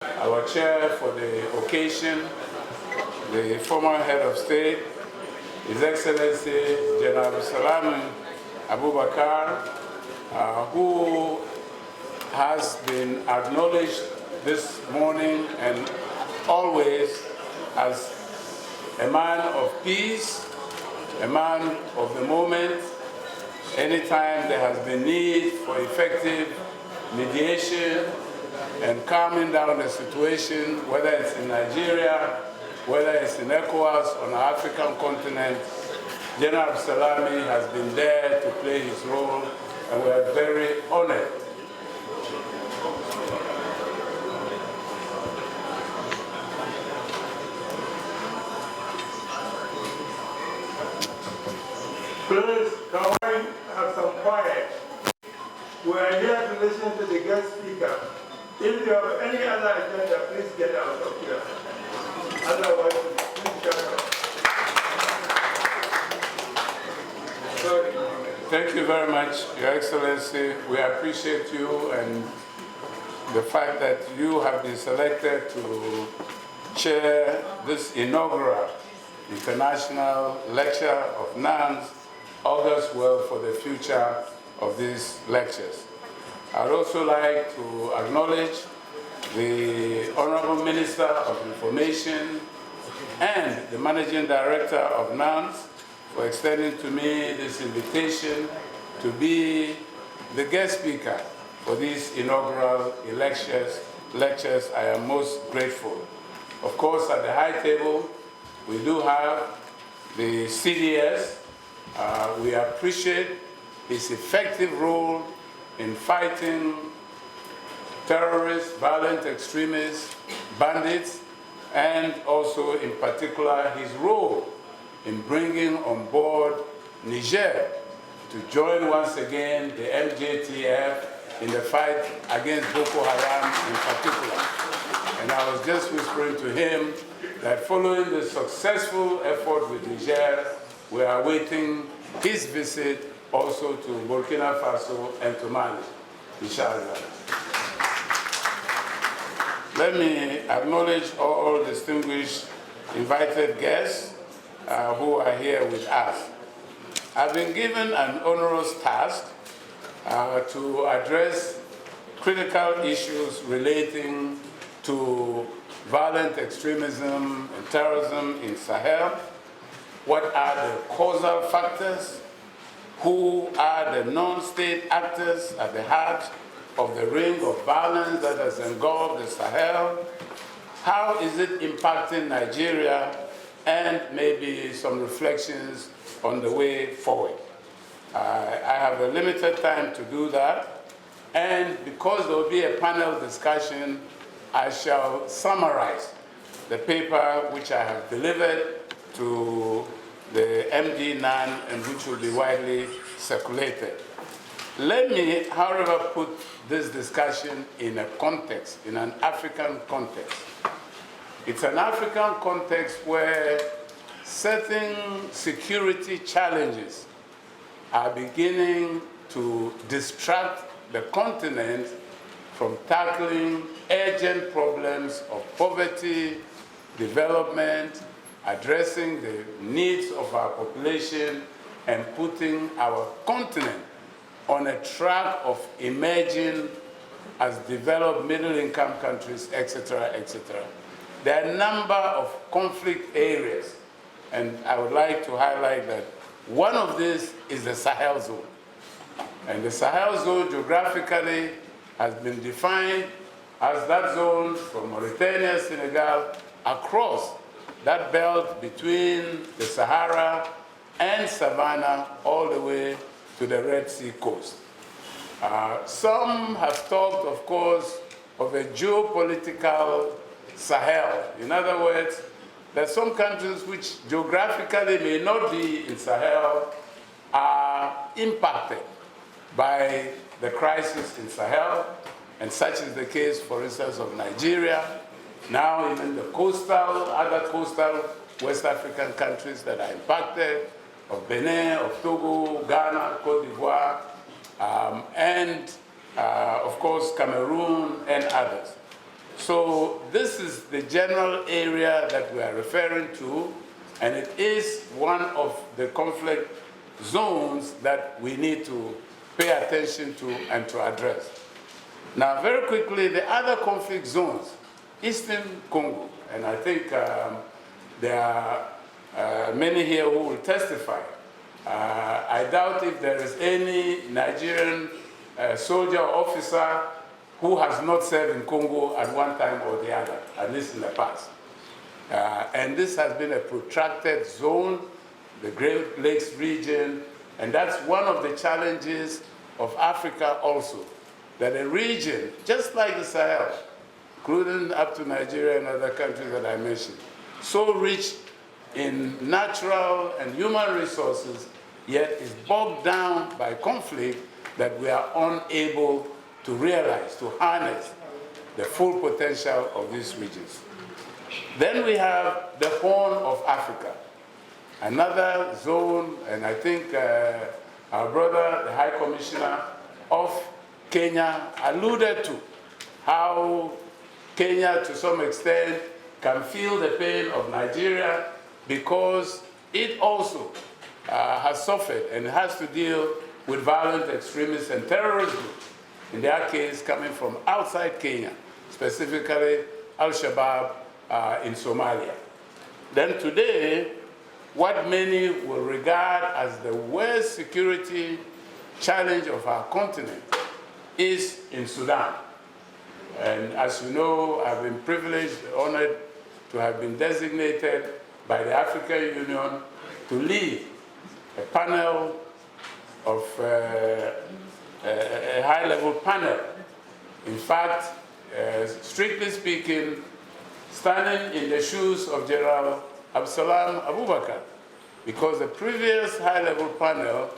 Our chair for the occasion, the former head of state, His Excellency General Salam Abubakar, who has been acknowledged this morning and always as a man of peace, a man of the moment. Anytime there has been need for effective mediation and calming down the situation, whether it's in Nigeria, whether it's in ECOWAS on the African continent, General Salami has been there to play his role, and we are very honored. Please, can we have some quiet? We are here to listen to the guest speaker. If you have any other agenda, please get out of here. Otherwise, please shut up. Thank you very much, Your Excellency. We appreciate you and the fact that you have been selected to chair this inaugural international lecture of nuns. Augurs well for the future of these lectures. I'd also like to acknowledge the Honorable Minister of Information and the Managing Director of NANS for extending to me this invitation to be the guest speaker for these inaugural lectures. I am most grateful. Of course, at the high table, we do have the CDS. We appreciate his effective role in fighting terrorists, violent extremists, bandits, and also in particular his role in bringing on board Niger to join once again the MJTF in the fight against Boko Haram in particular. And I was just whispering to him that following the successful effort with Niger, we are awaiting his visit also to Burkina Faso and to Mali, inshallah. Let me acknowledge all distinguished invited guests who are here with us. I've been given an onerous task to address critical issues relating to violent extremism and terrorism in Sahel. What are the causal factors? Who are the non-state actors at the heart of the ring of violence that has engulfed the Sahel? How is it impacting Nigeria? And maybe some reflections on the way forward. I have a limited time to do that. And because there will be a panel discussion, I shall summarize the paper which I have delivered to the MD NAN and which will be widely circulated. Let me, however, put this discussion in a context, in an African context. It's an African context where certain security challenges are beginning to distract the continent from tackling urgent problems of poverty, development, addressing the needs of our population, and putting our continent on a track of emerging as developed middle-income countries, etc., etc. There are a number of conflict areas, and I would like to highlight that one of these is the Sahel zone. And the Sahel zone geographically has been defined as that zone from Mauritania, Senegal, across that belt between the Sahara and Savannah all the way to the Red Sea coast. Some have talked, of course, of a geopolitical Sahel. In other words, there are some countries which geographically may not be in Sahel are impacted by the crisis in Sahel, and such is the case, for instance, of Nigeria, now even the other coastal West African countries that are impacted, of Benin, of Togo, Ghana, Cote d'Ivoire, and of course Cameroon and others. So this is the general area that we are referring to, and it is one of the conflict zones that we need to pay attention to and to address. Now, very quickly, the other conflict zones, Eastern Congo, and I think there are many here who will testify. I doubt if there is any Nigerian soldier or officer who has not served in Congo at one time or the other, at least in the past. And this has been a protracted zone, the Great Lakes region, and that's one of the challenges of Africa also, that a region, just like the Sahel, including up to Nigeria and other countries that I mentioned, so rich in natural and human resources, yet is bogged down by conflict that we are unable to realize, to harness the full potential of these regions. Then we have the Horn of Africa, another zone, and I think our brother, the High Commissioner of Kenya, alluded to how Kenya, to some extent, can feel the pain of Nigeria because it also has suffered and has to deal with violent extremists and terrorist groups, in their case coming from outside Kenya, specifically Al-Shabaab in Somalia. Then today, what many will regard as the worst security challenge of our continent is in Sudan. And as you know, I've been privileged, honored to have been designated by the African Union to lead a panel of a high-level panel. In fact, strictly speaking, standing in the shoes of General Absalom Abubakar, because the previous high-level panel,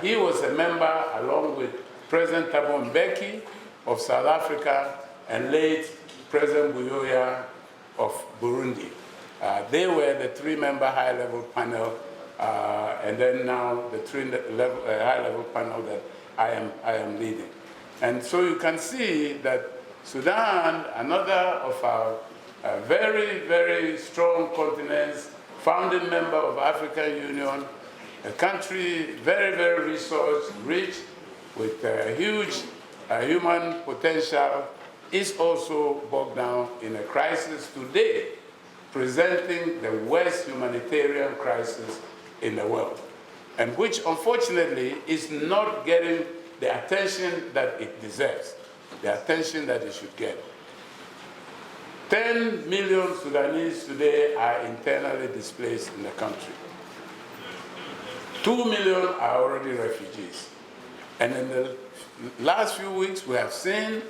he was a member along with President Thabo Mbeki of South Africa and late President Buyoya of Burundi. They were the three-member high-level panel, and then now the high-level panel that I am leading. And so you can see that Sudan, another of our very, very strong continents, founding member of African Union, a country very, very resource-rich with huge human potential, is also bogged down in a crisis today, presenting the worst humanitarian crisis in the world, and which unfortunately is not getting the attention that it deserves, the attention that it should get. 10 million Sudanese today are internally displaced in the country. 2 million are already refugees. And in the last few weeks, we have seen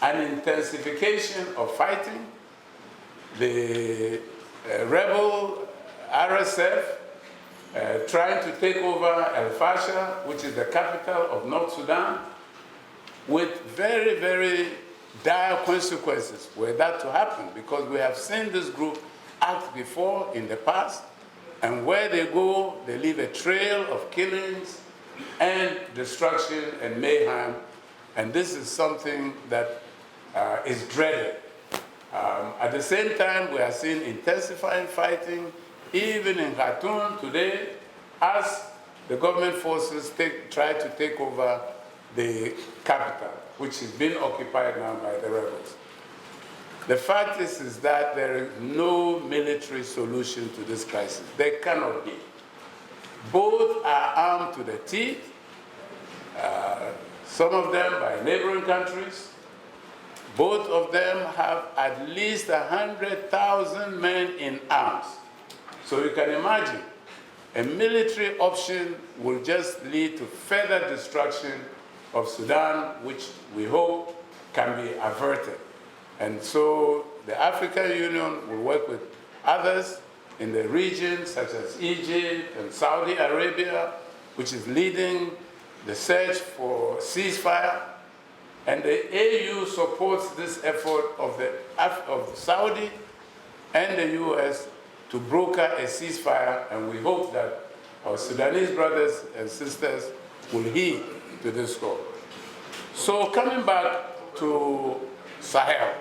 an intensification of fighting. The rebel RSF trying to take over El Fasher, which is the capital of North Sudan, with very, very dire consequences were that to happen, because we have seen this group act before in the past, and where they go, they leave a trail of killings and destruction and mayhem, and this is something that is dreaded. At the same time, we are seeing intensifying fighting, even in Khartoum today, as the government forces try to take over the capital, which is being occupied now by the rebels. The fact is that there is no military solution to this crisis. There cannot be. Both are armed to the teeth, some of them by neighboring countries. Both of them have at least 100,000 men in arms. So you can imagine, a military option will just lead to further destruction of Sudan, which we hope can be averted. And so the African Union will work with others in the region, such as Egypt and Saudi Arabia, which is leading the search for ceasefire. And the AU supports this effort of Saudi and the US to broker a ceasefire, and we hope that our Sudanese brothers and sisters will heed to this call. So coming back to Sahel,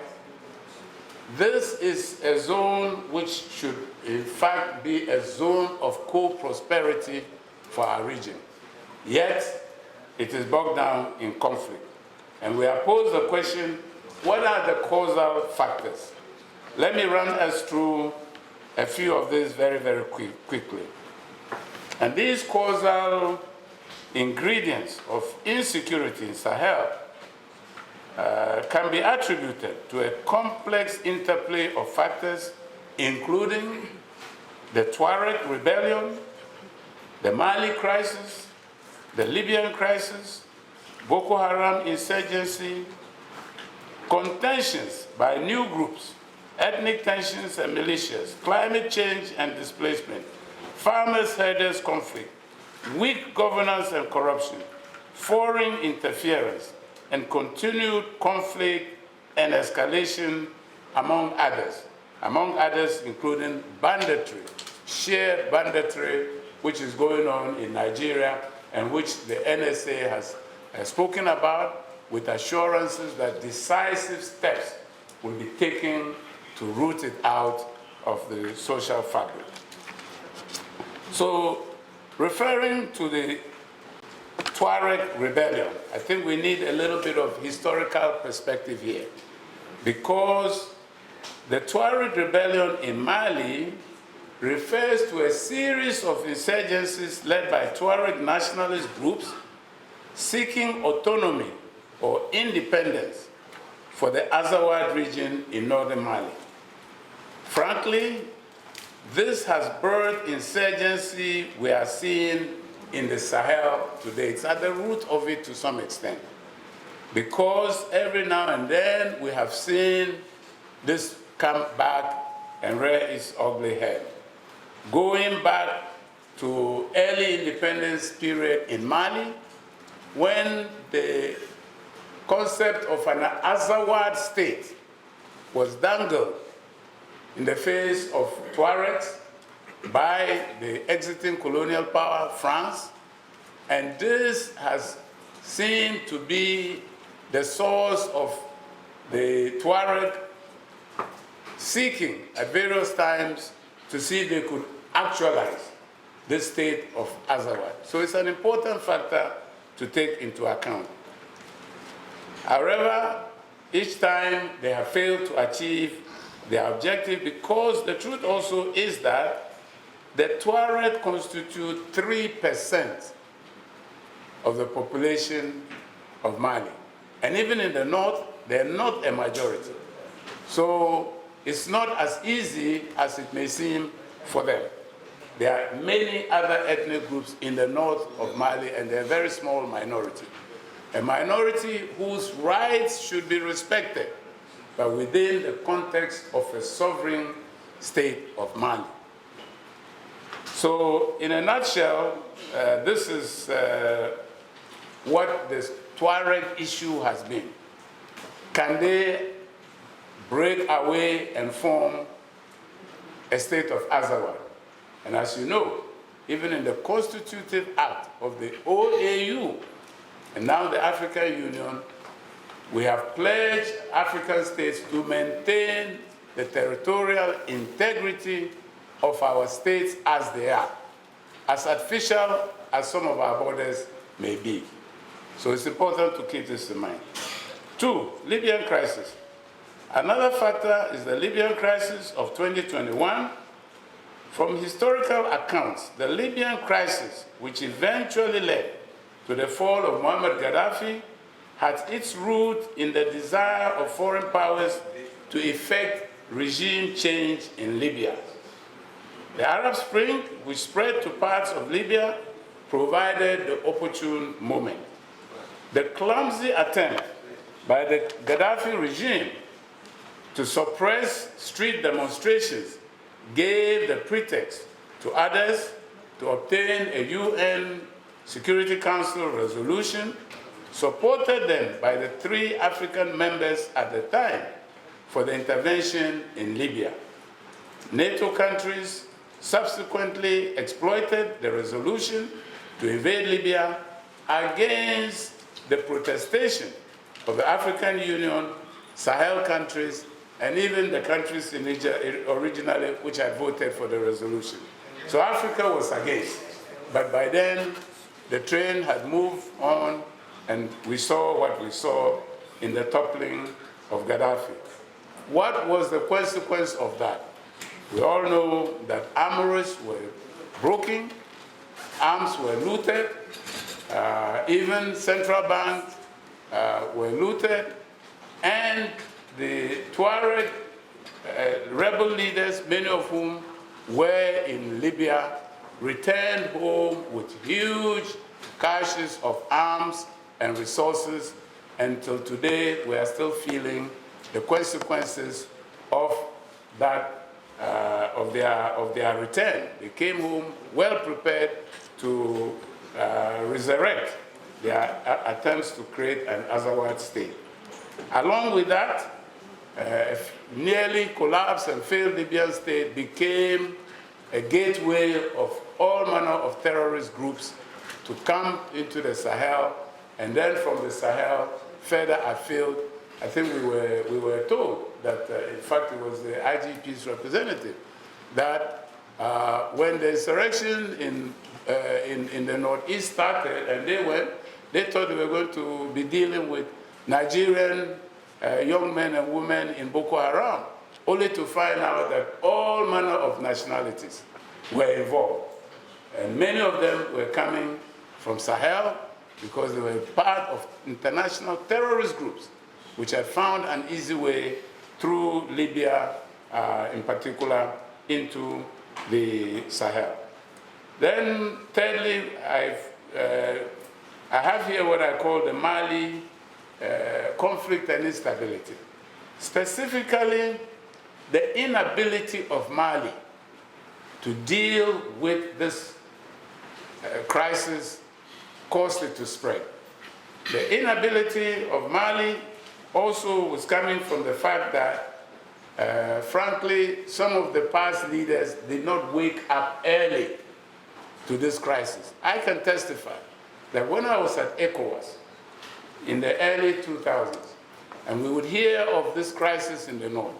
This is a zone which should, in fact, be a zone of co-prosperity for our region. Yet, it is bogged down in conflict. And we have posed the question, what are the causal factors? Let me run us through a few of these very, very quickly. And these causal ingredients of insecurity in Sahel can be attributed to a complex interplay of factors, including the Tuareg rebellion, the Mali crisis, the Libyan crisis, Boko Haram insurgency, contentions by new groups, ethnic tensions and militias, climate change and displacement, farmers-herders conflict, weak governance and corruption, foreign interference, and continued conflict and escalation among others including banditry, shared banditry, which is going on in Nigeria and which the NSA has spoken about with assurances that decisive steps will be taken to root it out of the social fabric. So, referring to the Tuareg rebellion, I think we need a little bit of historical perspective here, because the Tuareg rebellion in Mali refers to a series of insurgencies led by Tuareg nationalist groups seeking autonomy or independence for the Azawad region in northern Mali. Frankly, this has birthed insurgency we are seeing in the Sahel today. It's at the root of it to some extent, because every now and then we have seen this come back and rear its ugly head. Going back to early independence period in Mali, when the concept of an Azawad state was dangled in the face of Tuaregs by the exiting colonial power, France, and this has seemed to be the source of the Tuareg seeking at various times to see if they could actualize this state of Azawad. So it's an important factor to take into account. However, each time they have failed to achieve their objective, because the truth also is that the Tuareg constitute 3% of the population of Mali. And even in the north, they're not a majority. So it's not as easy as it may seem for them. There are many other ethnic groups in the north of Mali, and they're a very small minority. A minority whose rights should be respected, but within the context of a sovereign state of Mali. So, in a nutshell, this is what the Tuareg issue has been. Can they break away and form a state of Azawad? And as you know, even in the Constitutive Act of the OAU, and now the African Union, we have pledged African states to maintain the territorial integrity of our states as they are, as artificial as some of our borders may be. So it's important to keep this in mind. 2, Libyan crisis. Another factor is the Libyan crisis of 2021. From historical accounts, the Libyan crisis, which eventually led to the fall of Muammar Gaddafi, had its root in the desire of foreign powers to effect regime change in Libya. The Arab Spring, which spread to parts of Libya, provided the opportune moment. The clumsy attempt by the Gaddafi regime to suppress street demonstrations gave the pretext to others to obtain a UN Security Council resolution, supported then by the 3 African members at the time for the intervention in Libya. NATO countries subsequently exploited the resolution to invade Libya against the protestation of the African Union, Sahel countries, and even the countries in Niger originally which had voted for the resolution. So Africa was against. But by then, the train had moved on, and we saw what we saw in the toppling of Gaddafi. What was the consequence of that? We all know that armories were broken, arms were looted, even central banks were looted, and the Tuareg rebel leaders, many of whom were in Libya, returned home with huge caches of arms and resources. Until today, we are still feeling the consequences of that, of their return. They came home well prepared to resurrect their attempts to create an Azawad state. Along with that, nearly collapsed and failed Libyan state became a gateway of all manner of terrorist groups to come into the Sahel, and then from the Sahel further afield. I think we were told that, in fact, it was the IGP's representative, that when the insurrection in the Northeast started and they thought they were going to be dealing with Nigerian young men and women in Boko Haram, only to find out that all manner of nationalities were involved. And many of them were coming from Sahel because they were part of international terrorist groups which had found an easy way through Libya, in particular, into the Sahel. Then, thirdly, I have here what I call the Mali conflict and instability. Specifically, the inability of Mali to deal with this crisis caused it to spread. The inability of Mali also was coming from the fact that, frankly, some of the past leaders did not wake up early to this crisis. I can testify that when I was at ECOWAS in the early 2000s, and we would hear of this crisis in the north,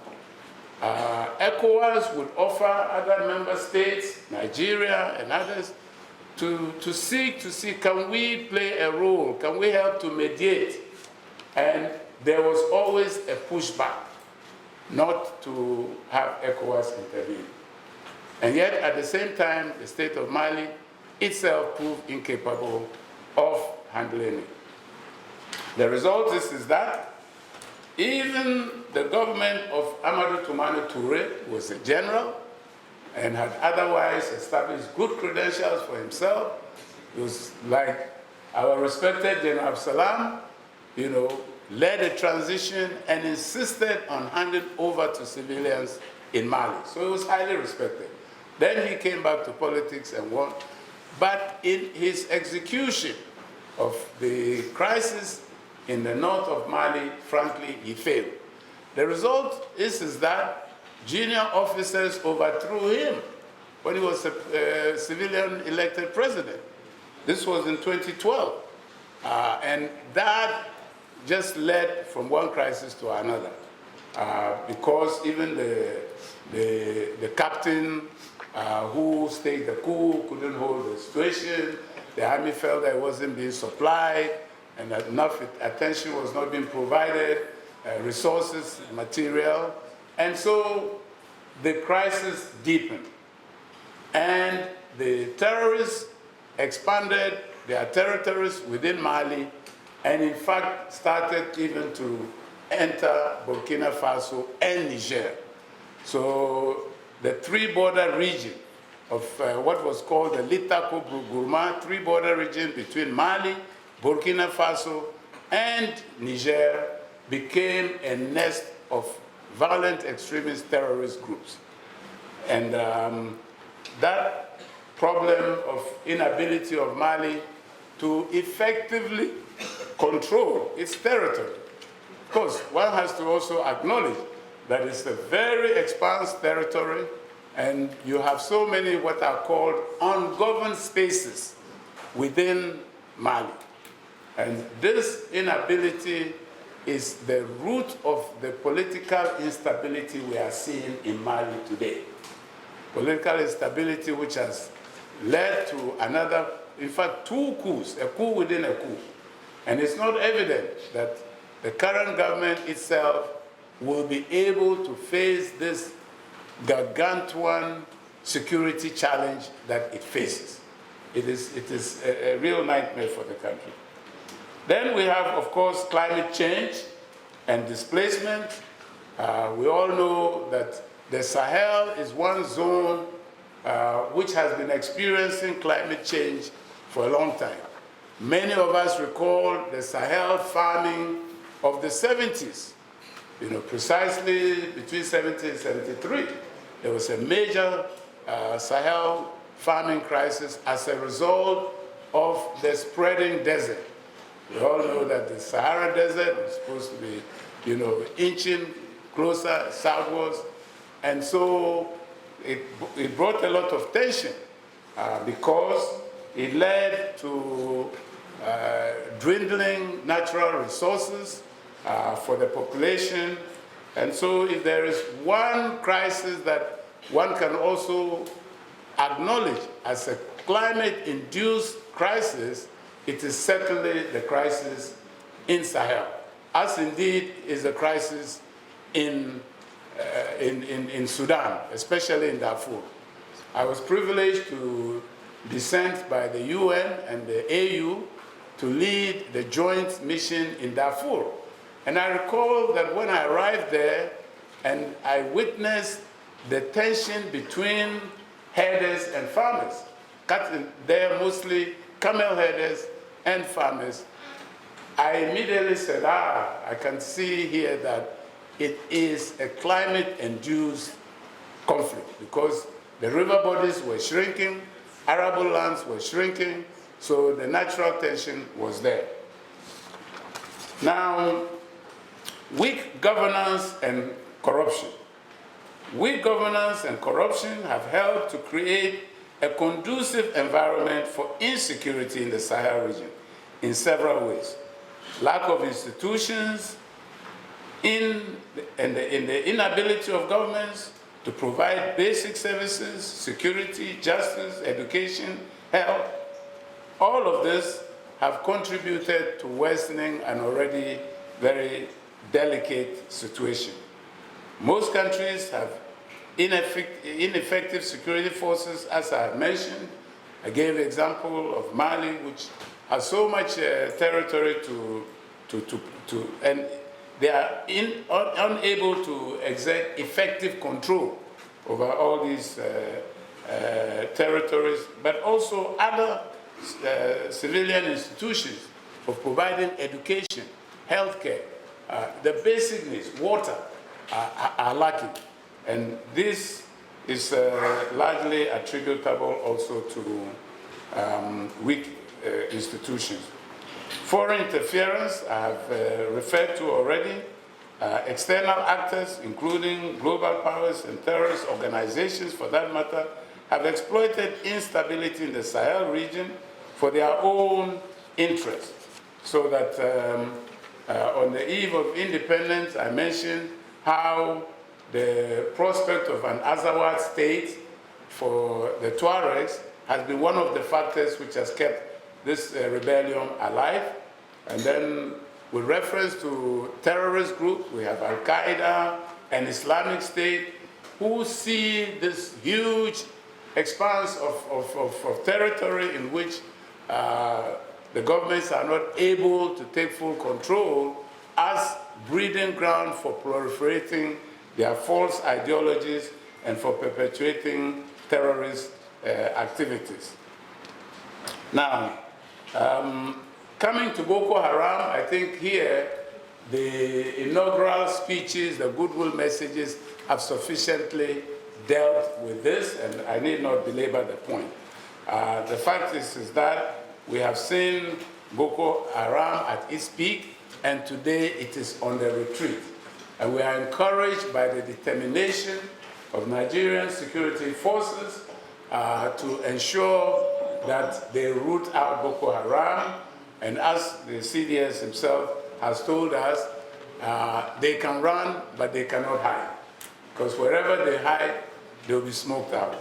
ECOWAS would offer other member states, Nigeria and others, to seek to see, can we play a role? Can we help to mediate? And there was always a pushback not to have ECOWAS intervene. And yet, at the same time, the state of Mali itself proved incapable of handling it. The result is that even the government of Amadou Toumani Touré, who was a general and had otherwise established good credentials for himself, he was like our respected General Absalam, led a transition and insisted on handing over to civilians in Mali. So he was highly respected. Then he came back to politics and won. But in his execution of the crisis in the north of Mali, frankly, he failed. The result is that junior officers overthrew him when he was a civilian elected president. This was in 2012. And that just led from one crisis to another. Because even the captain who staged the coup couldn't hold the situation. The army felt that it wasn't being supplied, and that enough attention was not being provided, resources, material. And so the crisis deepened. And the terrorists expanded their territories within Mali, and in fact started even to enter Burkina Faso and Niger. So the three-border region of what was called the Litako-Gourma, three-border region between Mali, Burkina Faso, and Niger became a nest of violent extremist terrorist groups. And that problem of inability of Mali to effectively control its territory. Of course, one has to also acknowledge that it's a very expansive territory, and you have so many what are called ungoverned spaces within Mali. And this inability is the root of the political instability we are seeing in Mali today. Political instability which has led to another, in fact, 2 coups, a coup within a coup. And it's not evident that the current government itself will be able to face this gargantuan security challenge that it faces. It is a real nightmare for the country. Then we have, of course, climate change and displacement. We all know that the Sahel is one zone which has been experiencing climate change for a long time. Many of us recall the Sahel farming of the 70s. You know, precisely between 70 and 73, there was a major Sahel farming crisis as a result of the spreading desert. We all know that the Sahara Desert is supposed to be, you know, inching closer southwards, and so it brought a lot of tension because it led to dwindling natural resources for the population. And so if there is one crisis that one can also acknowledge as a climate-induced crisis, it is certainly the crisis in Sahel, as indeed is the crisis in Sudan, especially in Darfur. I was privileged to be sent by the UN and the AU to lead the joint mission in Darfur. And I recall that when I arrived there and I witnessed the tension between herders and farmers, they're mostly camel herders and farmers, I immediately said, I can see here that it is a climate-induced conflict because the river bodies were shrinking, arable lands were shrinking, so the natural tension was there. Now, weak governance and corruption. Weak governance and corruption have helped to create a conducive environment for insecurity in the Sahel region in several ways. Lack of institutions, and the inability of governments to provide basic services, security, justice, education, health. All of this have contributed to worsening an already very delicate situation. Most countries have ineffective security forces, as I have mentioned. I gave the example of Mali, which has so much territory and they are unable to exert effective control over all these territories, but also other civilian institutions of providing education, healthcare, the basic needs, water, are lacking. And this is largely attributable also to weak institutions. Foreign interference, I have referred to already. External actors, including global powers and terrorist organizations for that matter, have exploited instability in the Sahel region for their own interests. So that on the eve of independence, I mentioned how the prospect of an Azawad state for the Tuaregs has been one of the factors which has kept this rebellion alive. And then with reference to terrorist groups, we have Al-Qaeda and Islamic State, who see this huge expanse of territory in which the governments are not able to take full control as breeding ground for proliferating their false ideologies and for perpetuating terrorist activities. Now, coming to Boko Haram, I think here the inaugural speeches, the goodwill messages have sufficiently dealt with this, and I need not belabor the point. The fact is that we have seen Boko Haram at its peak, and today it is on the retreat. And we are encouraged by the determination of Nigerian security forces to ensure that they root out Boko Haram. And as the CDS himself has told us, they can run, but they cannot hide. Because wherever they hide, they'll be smoked out.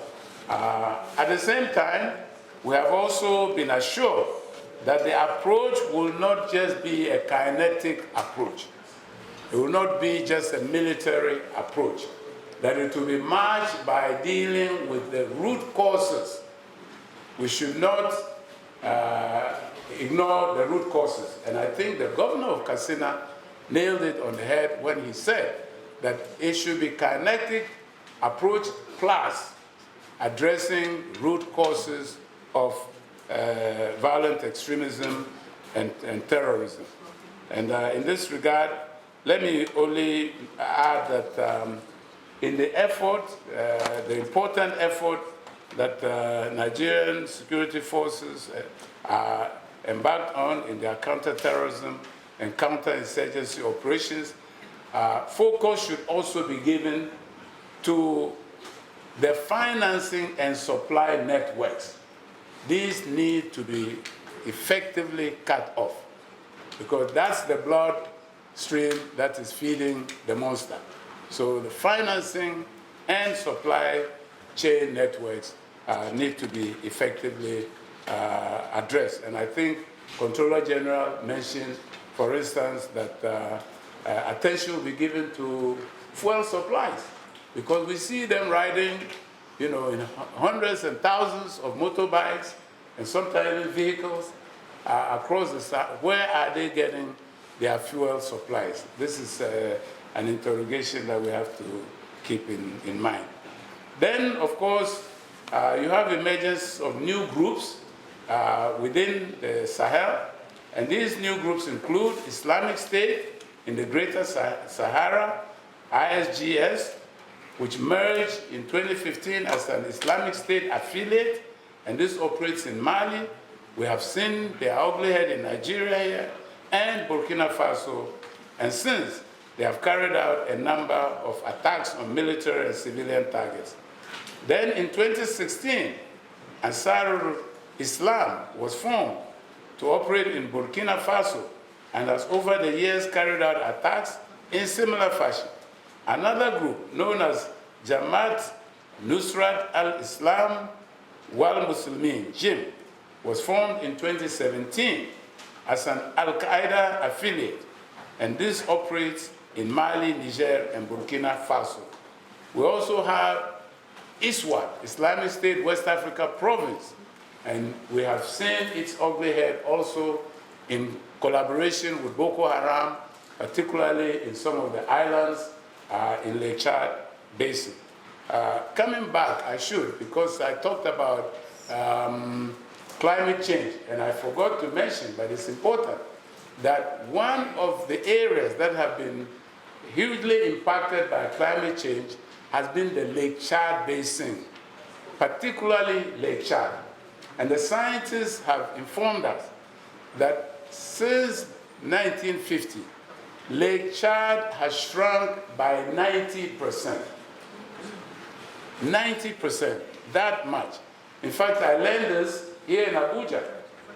At the same time, we have also been assured that the approach will not just be a kinetic approach. It will not be just a military approach, that it will be marked by dealing with the root causes. We should not ignore the root causes. And I think the governor of Katsina nailed it on the head when he said that it should be kinetic approach plus addressing root causes of violent extremism and terrorism. And in this regard, let me only add that in the effort, the important effort that Nigerian security forces are embarked on in their counterterrorism and counterinsurgency operations, focus should also be given to the financing and supply networks. These need to be effectively cut off because that's the blood stream that is feeding the monster. So the financing and supply chain networks need to be effectively addressed. And I think Controller General mentioned, for instance, that attention will be given to fuel supplies because we see them riding, in hundreds and thousands of motorbikes and sometimes vehicles across the south. Where are they getting their fuel supplies? This is an interrogation that we have to keep in mind. Then, of course, you have emergence of new groups within the Sahel, and these new groups include Islamic State in the Greater Sahara, ISGS, which merged in 2015 as an Islamic State affiliate, and this operates in Mali. We have seen their ugly head in Nigeria here, and Burkina Faso, and since they have carried out a number of attacks on military and civilian targets. Then in 2016, Ansarul Islam was formed to operate in Burkina Faso and has over the years carried out attacks in similar fashion. Another group known as Jamaat Nusrat al-Islam wal-Muslimin, JIM, was formed in 2017 as an Al-Qaeda affiliate, and this operates in Mali, Niger, and Burkina Faso. We also have ISWAP, Islamic State West Africa Province, and we have seen its ugly head also in collaboration with Boko Haram, particularly in some of the islands in Lake Chad Basin. Coming back, I should, because I talked about climate change, and I forgot to mention, but it's important, that one of the areas that have been hugely impacted by climate change has been the Lake Chad Basin, particularly Lake Chad. And the scientists have informed us that since 1950, Lake Chad has shrunk by 90%. 90%, that much. In fact, I learned this here in Abuja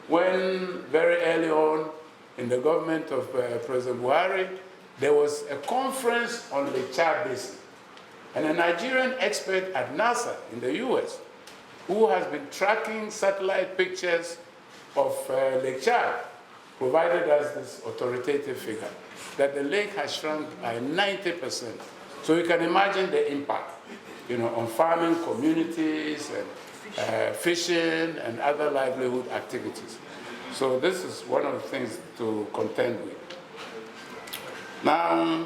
when very early on in the government of President Buhari, there was a conference on Lake Chad Basin. And a Nigerian expert at NASA in the US, who has been tracking satellite pictures of Lake Chad, provided us this authoritative figure, that the lake has shrunk by 90%. So you can imagine the impact, on farming communities and fishing and other livelihood activities. So this is one of the things to contend with. Now,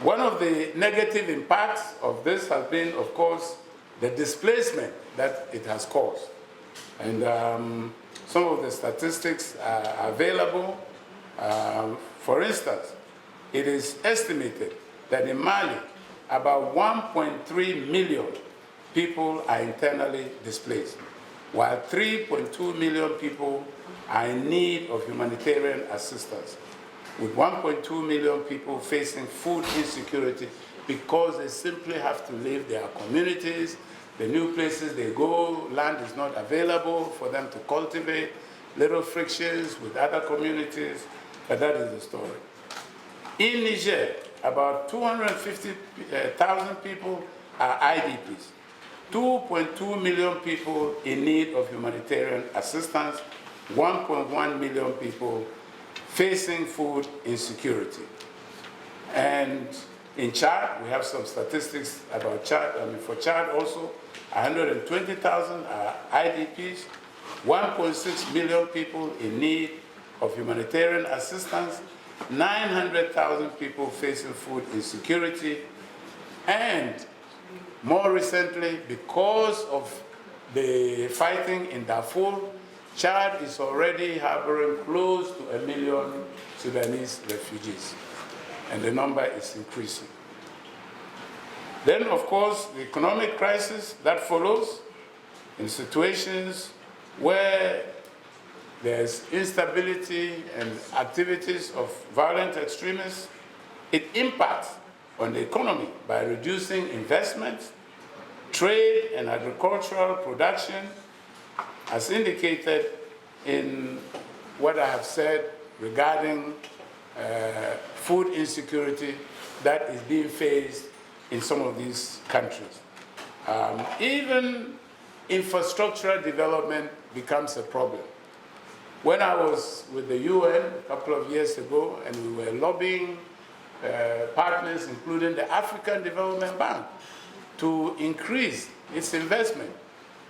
one of the negative impacts of this has been, of course, the displacement that it has caused. And some of the statistics are available. For instance, it is estimated that in Mali, about 1.3 million people are internally displaced, while 3.2 million people are in need of humanitarian assistance, with 1.2 million people facing food insecurity because they simply have to leave their communities. The new places they go, land is not available for them to cultivate, little frictions with other communities, but that is the story. In Niger, about 250,000 people are IDPs, 2.2 million people in need of humanitarian assistance, 1.1 million people facing food insecurity. And in Chad, we have some statistics about Chad. For Chad also, 120,000 are IDPs, 1.6 million people in need of humanitarian assistance, 900,000 people facing food insecurity, and more recently, because of the fighting in Darfur, Chad is already harboring close to 1 million Sudanese refugees, and the number is increasing. Then, of course, the economic crisis that follows in situations where there's instability and activities of violent extremists, it impacts on the economy by reducing investment, trade, and agricultural production, as indicated in what I have said regarding food insecurity that is being faced in some of these countries. Even infrastructural development becomes a problem. When I was with the UN a couple of years ago, and we were lobbying partners, including the African Development Bank, to increase its investment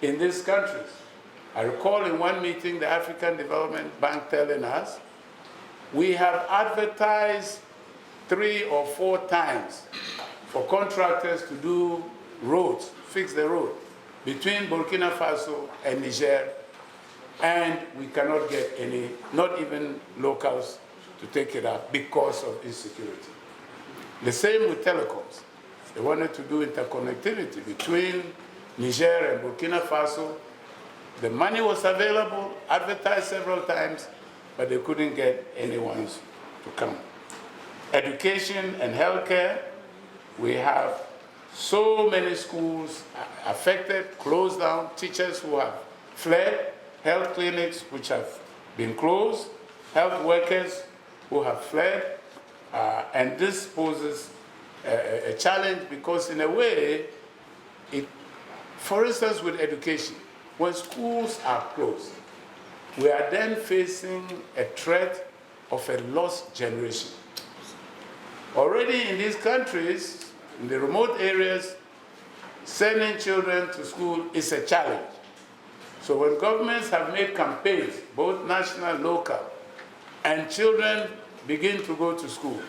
in these countries. I recall in one meeting the African Development Bank telling us, we have advertised 3 or 4 times for contractors to do roads, fix the road between Burkina Faso and Niger, and we cannot get any, not even locals, to take it up because of insecurity. The same with telecoms. They wanted to do interconnectivity between Niger and Burkina Faso. The money was available, advertised several times, but they couldn't get anyone to come. Education and healthcare, we have so many schools affected, closed down, teachers who have fled, health clinics which have been closed, health workers who have fled, and this poses a challenge because in a way, for instance with education, when schools are closed, we are then facing a threat of a lost generation. Already in these countries, in the remote areas, sending children to school is a challenge. So when governments have made campaigns, both national, local, and children begin to go to school,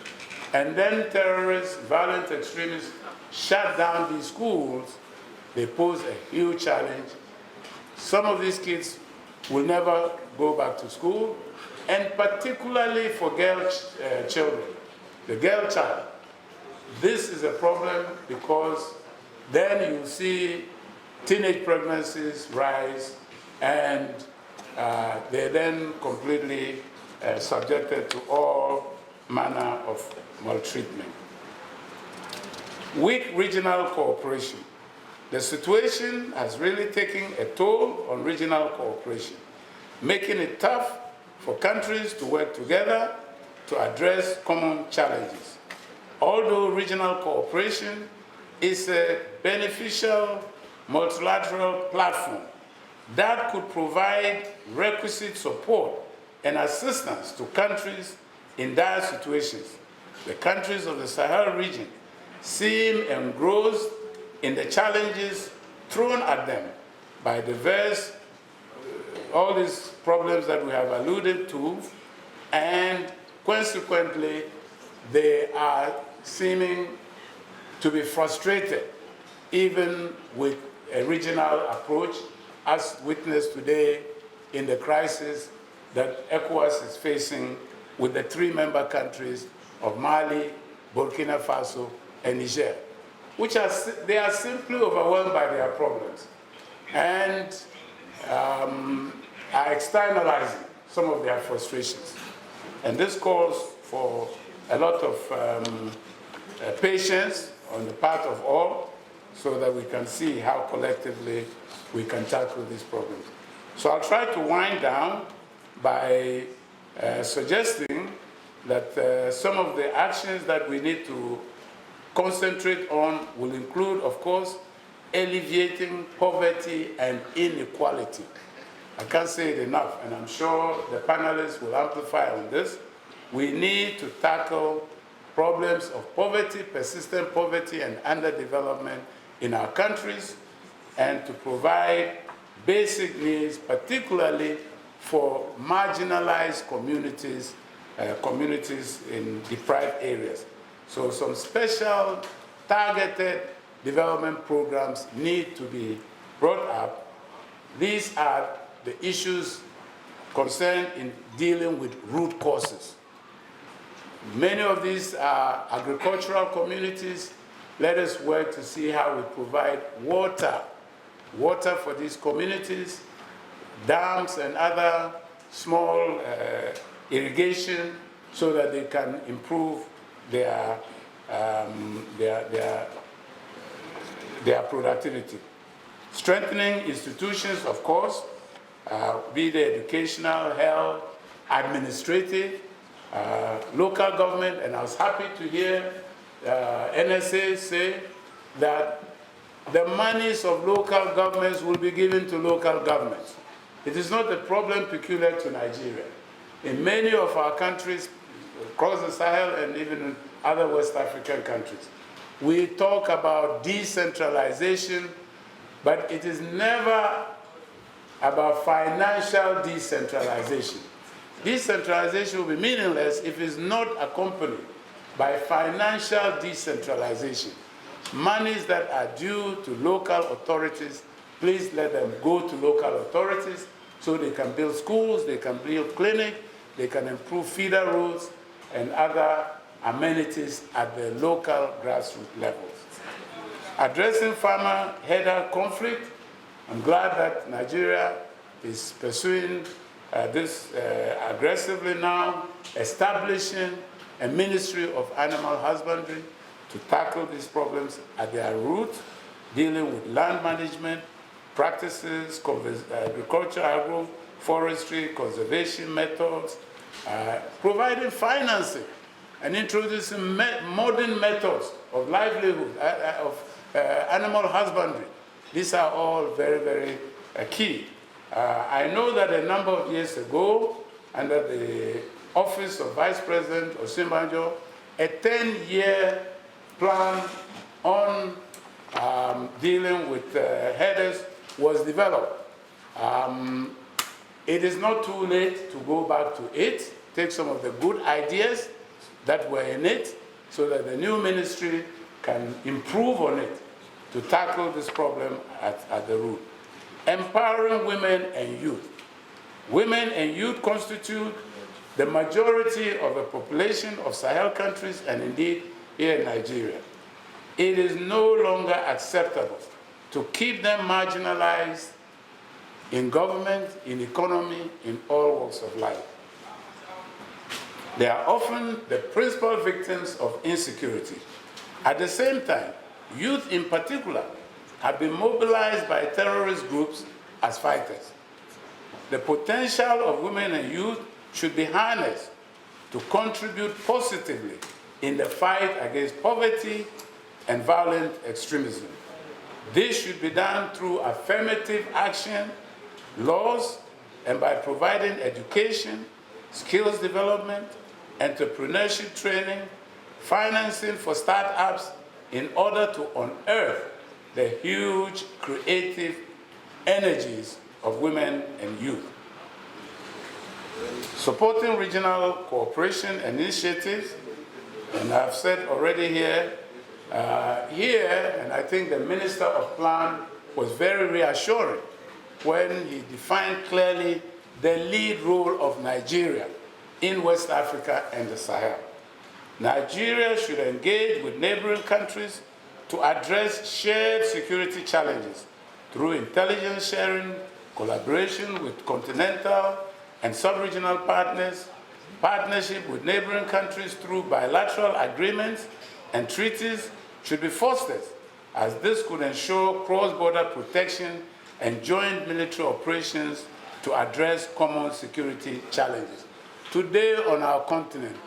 and then terrorists, violent extremists shut down these schools, they pose a huge challenge. Some of these kids will never go back to school, and particularly for girl children, the girl child. This is a problem because then you see teenage pregnancies rise, and they're then completely subjected to all manner of maltreatment. Weak regional cooperation. The situation has really taken a toll on regional cooperation, making it tough for countries to work together to address common challenges. Although regional cooperation is a beneficial multilateral platform that could provide requisite support and assistance to countries in dire situations, the countries of the Sahel region seem engrossed in the challenges thrown at them by diverse, all these problems that we have alluded to, and consequently, they are seeming to be frustrated, even with a regional approach, as witnessed today in the crisis that ECOWAS is facing with the 3 member countries of Mali, Burkina Faso, and Niger, they are simply overwhelmed by their problems and are externalizing some of their frustrations. And this calls for a lot of patience on the part of all so that we can see how collectively we can tackle these problems. So I'll try to wind down by suggesting that some of the actions that we need to concentrate on will include, of course, alleviating poverty and inequality. I can't say it enough, and I'm sure the panelists will amplify on this. We need to tackle problems of poverty, persistent poverty, and underdevelopment in our countries, and to provide basic needs, particularly for marginalized communities, communities in deprived areas. So some special targeted development programs need to be brought up. These are the issues concerned in dealing with root causes. Many of these are agricultural communities. Let us work to see how we provide water for these communities, dams and other small irrigation, so that they can improve their productivity. Strengthening institutions, of course, be they educational, health, administrative, local government, and I was happy to hear NSA say that the monies of local governments will be given to local governments. It is not a problem peculiar to Nigeria. In many of our countries, across the Sahel and even in other West African countries, we talk about decentralization, but it is never about financial decentralization. Decentralization will be meaningless if it's not accompanied by financial decentralization. Monies that are due to local authorities, please let them go to local authorities so they can build schools, they can build clinics, they can improve feeder roads and other amenities at the local grassroots levels. Addressing farmer-herder conflict, I'm glad that Nigeria is pursuing this aggressively now, establishing a Ministry of Animal Husbandry to tackle these problems at their root, dealing with land management practices, agriculture, agroforestry, conservation methods, providing financing and introducing modern methods of livelihood, of animal husbandry. These are all very, very key. I know that a number of years ago, under the Office of Vice President Osinbajo, a 10-year plan on dealing with herders was developed. It is not too late to go back to it, take some of the good ideas that were in it, so that the new ministry can improve on it to tackle this problem at the root. Empowering women and youth. Women and youth constitute the majority of the population of Sahel countries and indeed here in Nigeria. It is no longer acceptable to keep them marginalized in government, in economy, in all walks of life. They are often the principal victims of insecurity. At the same time, youth in particular have been mobilized by terrorist groups as fighters. The potential of women and youth should be harnessed to contribute positively in the fight against poverty and violent extremism. This should be done through affirmative action, laws, and by providing education, skills development, entrepreneurship training, financing for startups in order to unearth the huge creative energies of women and youth. Supporting regional cooperation and initiatives, and I've said already here, and I think the Minister of Plan was very reassuring when he defined clearly the lead role of Nigeria in West Africa and the Sahel. Nigeria should engage with neighboring countries to address shared security challenges through intelligence sharing, collaboration with continental and sub-regional partners, partnership with neighboring countries through bilateral agreements and treaties should be fostered, as this could ensure cross-border protection and joint military operations to address common security challenges. Today on our continent,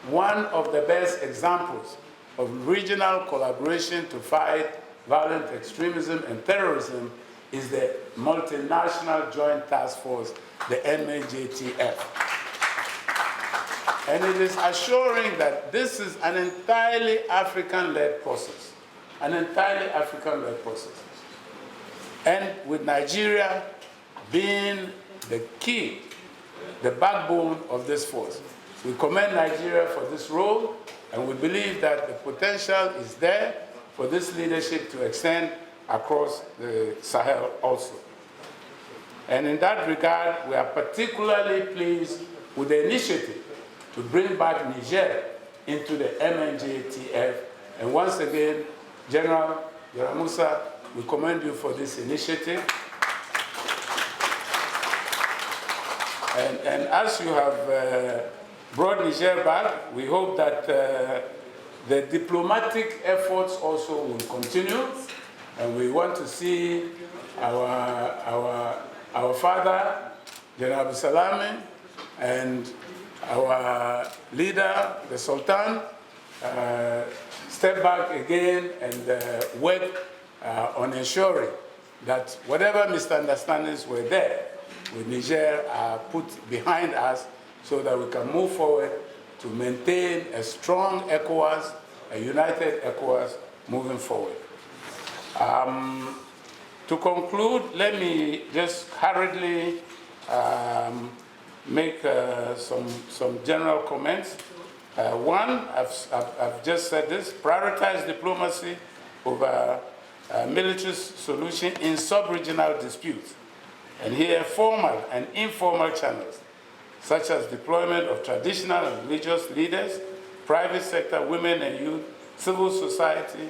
one of the best examples of regional collaboration to fight violent extremism and terrorism is the multinational joint task force, the MNJTF. And it is assuring that this is an entirely African-led process, an entirely African-led process. And with Nigeria being the key, the backbone of this force. We commend Nigeria for this role, and we believe that the potential is there for this leadership to extend across the Sahel also. And in that regard, we are particularly pleased with the initiative to bring back Niger into the MNJTF. And once again, General Yaramusa, we commend you for this initiative. And as you have brought Niger back, we hope that the diplomatic efforts also will continue. And we want to see our father, General Salame, and our leader, the Sultan, step back again and work on ensuring that whatever misunderstandings were there with Niger are put behind us so that we can move forward to maintain a strong ECOWAS, a united ECOWAS moving forward. To conclude, let me just hurriedly make some general comments. One, I've just said this, prioritize diplomacy over military solution in sub-regional disputes. And here, formal and informal channels, such as deployment of traditional and religious leaders, private sector, women and youth, civil society,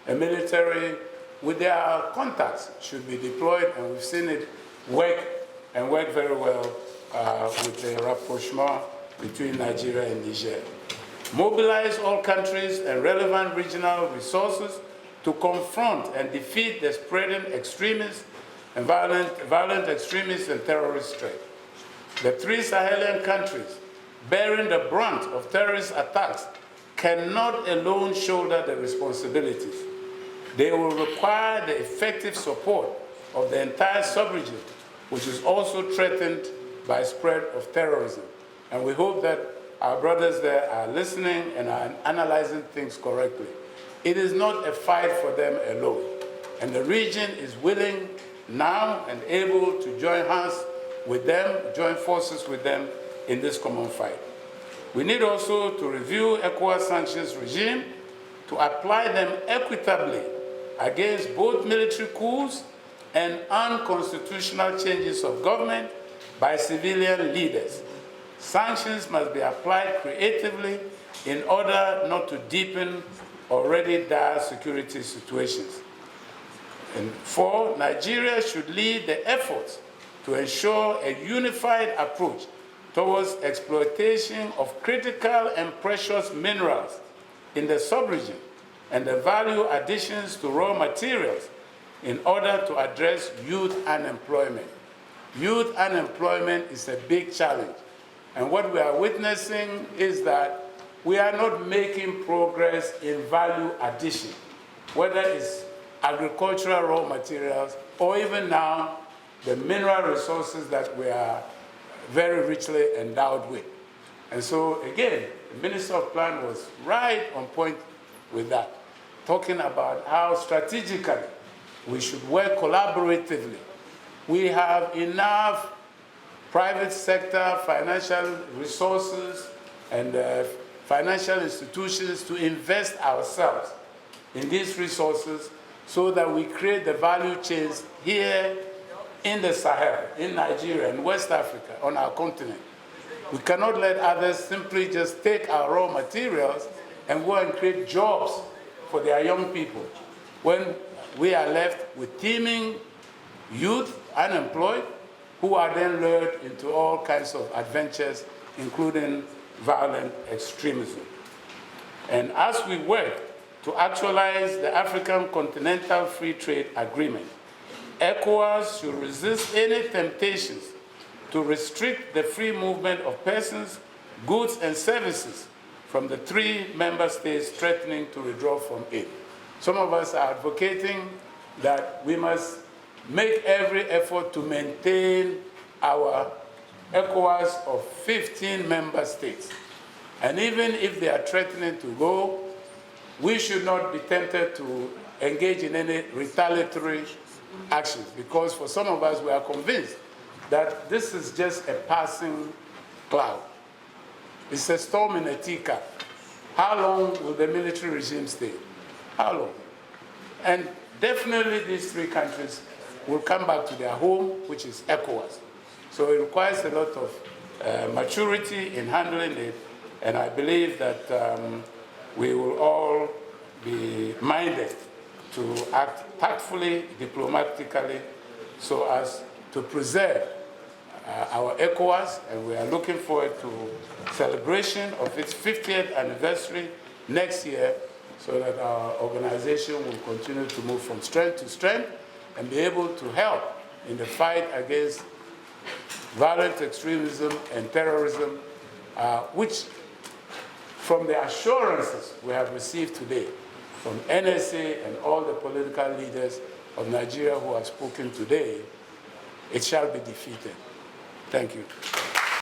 and military, with their contacts, should be deployed, and we've seen it work very well with the rapprochement between Nigeria and Niger. Mobilize all countries and relevant regional resources to confront and defeat the spreading extremists and violent extremists and terrorist threat. The three Sahelian countries bearing the brunt of terrorist attacks cannot alone shoulder the responsibilities. They will require the effective support of the entire sub-region, which is also threatened by spread of terrorism. And we hope that our brothers there are listening and are analyzing things correctly. It is not a fight for them alone. And the region is willing now and able to join hands with them, join forces with them in this common fight. We need also to review ECOWAS sanctions regime to apply them equitably against both military coups and unconstitutional changes of government by civilian leaders. Sanctions must be applied creatively in order not to deepen already dire security situations. And four, Nigeria should lead the efforts to ensure a unified approach towards exploitation of critical and precious minerals in the sub-region and the value additions to raw materials in order to address youth unemployment. Youth unemployment is a big challenge. And what we are witnessing is that we are not making progress in value addition, whether it's agricultural raw materials or even now the mineral resources that we are very richly endowed with. And so again, the Minister of Plan was right on point with that, talking about how strategically we should work collaboratively. We have enough private sector financial resources and financial institutions to invest ourselves in these resources so that we create the value chains here in the Sahel, in Nigeria, in West Africa, on our continent. We cannot let others simply just take our raw materials and go and create jobs for their young people when we are left with teeming youth, unemployed, who are then lured into all kinds of adventures, including violent extremism. And as we work to actualize the African Continental Free Trade Agreement, ECOWAS should resist any temptations to restrict the free movement of persons, goods, and services from the 3 member states threatening to withdraw from it. Some of us are advocating that we must make every effort to maintain our ECOWAS of 15 member states. And even if they are threatening to go, we should not be tempted to engage in any retaliatory actions, because for some of us, we are convinced that this is just a passing cloud. It's a storm in a teacup. How long will the military regime stay? How long? And definitely these 3 countries will come back to their home, which is ECOWAS. So it requires a lot of maturity in handling it, and I believe that we will all be minded to act tactfully, diplomatically, so as to preserve our ECOWAS, and we are looking forward to celebration of its 50th anniversary next year, so that our organization will continue to move from strength to strength and be able to help in the fight against violent extremism and terrorism, which, from the assurances we have received today from NSA and all the political leaders of Nigeria who have spoken today, it shall be defeated. Thank you.